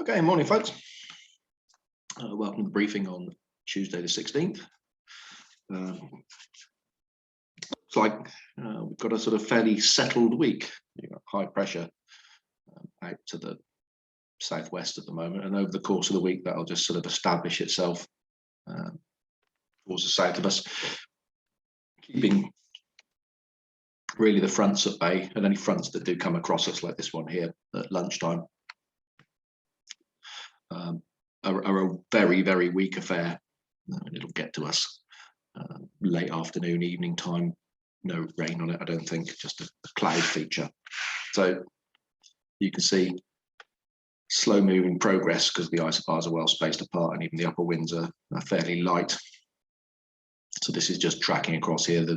Okay, morning folks. Welcome to the briefing on Tuesday the 16th. Looks like we've got a sort of fairly settled week. You've got high pressure out to the southwest at the moment, and over the course of the week that'll just sort of establish itself towards the south of us, keeping really the fronts at bay, and any fronts that do come across us like this one here at lunchtime are a very, very weak affair. It'll get to us late afternoon, evening time. No rain on it, I don't think, just a cloud feature. So you can see slow moving progress because the isobars are well spaced apart, and even the upper winds are fairly light. So this is just tracking across here.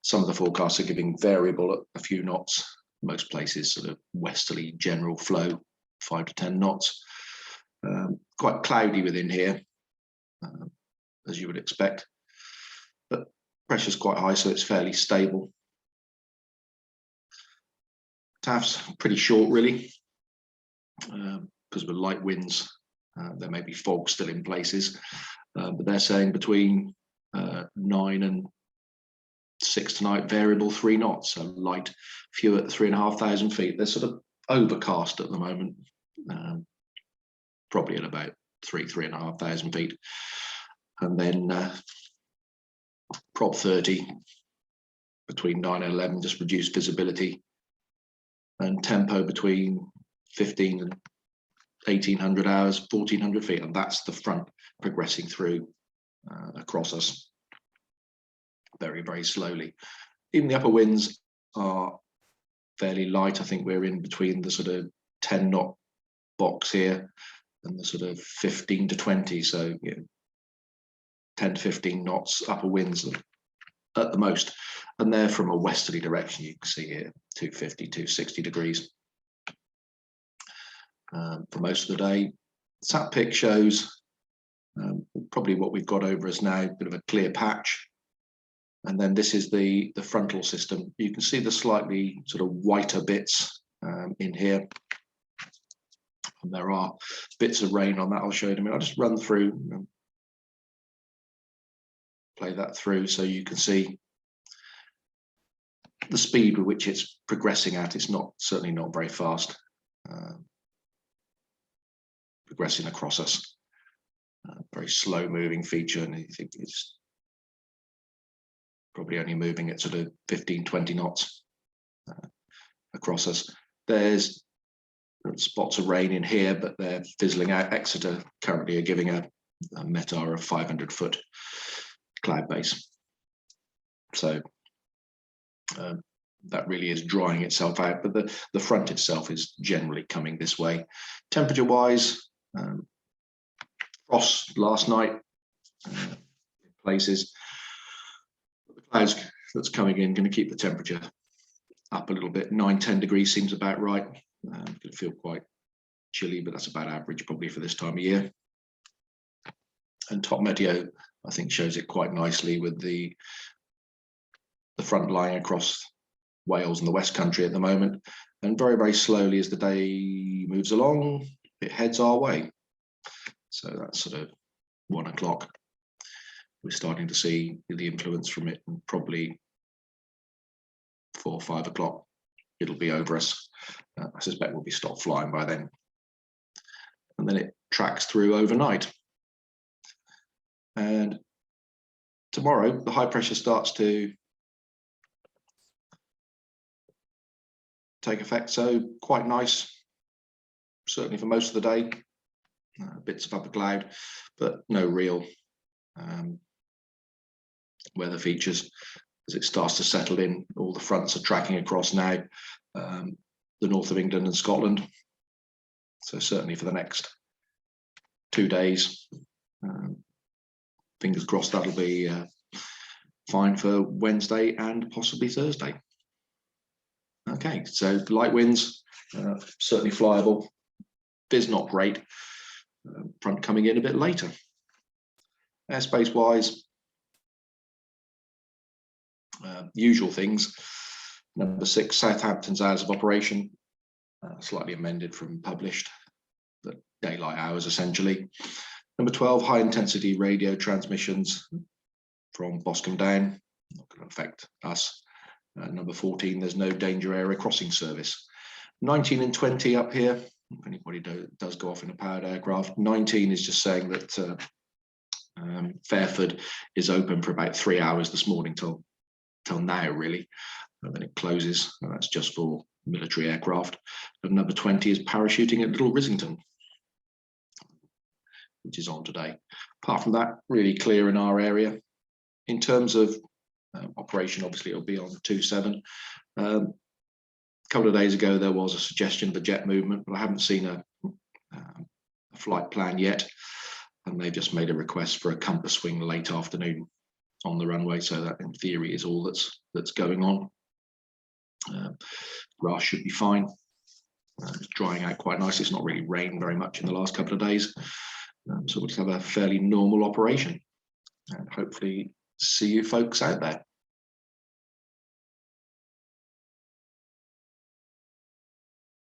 Some of the forecasts are giving variable at a few knots. Most places sort of westerly general flow, 5 to 10 knots. Quite cloudy within here, as you would expect, but pressure's quite high, so it's fairly stable. TAF's pretty short, really, because with light winds, there may be fog still in places, but they're saying between 9 and 6 tonight, variable 3 knots, so light, few at 3,500 feet. They're sort of overcast at the moment. Probably at about 3,500 feet, and then prop 30 between 9 and 11, just reduced visibility, and tempo between 15 and 1,800 hours, 1,400 feet, and that's the front progressing through across us very, very slowly. Even the upper winds are fairly light. I think we're in between the sort of 10 knot box here and the sort of 15 to 20, so 10 to 15 knots upper winds at the most, and they're from a westerly direction. You can see here 250, 260 degrees for most of the day. Sat pic shows probably what we've got over us now, a bit of a clear patch, and then this is the frontal system. You can see the slightly sort of whiter bits in here. And there are bits of rain on that. I'll show you in a minute. I'll just run through, play that through so you can see the speed with which it's progressing at. It's certainly not very fast, progressing across us. Very slow moving feature, and I think it's probably only moving at sort of 15, 20 knots across us. There's spots of rain in here, but they're fizzling out. Exeter currently are giving a METAR of 500-foot cloud base. So that really is drying itself out, but the front itself is generally coming this way. Temperature-wise, frost last night in places. The clouds that's coming in going to keep the temperature up a little bit. 9-10 degrees seems about right. Could feel quite chilly, but that's about average probably for this time of year. And top meteo, I think, shows it quite nicely with the front lying across Wales and the West Country at the moment, and very, very slowly as the day moves along, it heads our way. So that's sort of 1 o'clock. We're starting to see the influence from it, and probably 4 or 5 o'clock. It'll be over us. I suspect we'll be stopped flying by then. And then it tracks through overnight. And tomorrow, the high pressure starts to take effect. So quite nice, certainly for most of the day. Bits of upper cloud, but no real weather features. As it starts to settle in, all the fronts are tracking across now, the north of England and Scotland. So certainly for the next 2 days, fingers crossed that'll be fine for Wednesday and possibly Thursday. Okay, so light winds, certainly flyable. Viz not great. Front coming in a bit later. Airspace wise, usual things. Number 6, Southampton's hours of operation, slightly amended from published, but daylight hours essentially. Number 12, high intensity radio transmissions from Boscombe down, not going to affect us. Number 14, there's no danger area crossing service. 19 and 20 up here, if anybody does go off in a powered aircraft. 19 is just saying that Fairford is open for about 3 hours this morning till now, really, and then it closes. And that's just for military aircraft. And number 20 is parachuting at Little Rissington, which is on today. Apart from that, really clear in our area. In terms of operation, obviously it'll be on 27. A couple of days ago, there was a suggestion of a jet movement, but I haven't seen a flight plan yet. And they've just made a request for a compass swing late afternoon on the runway. So that in theory is all that's going on. Grass should be fine. It's drying out quite nicely. It's not really rained very much in the last couple of days. So we'll just have a fairly normal operation, and hopefully see you folks out there.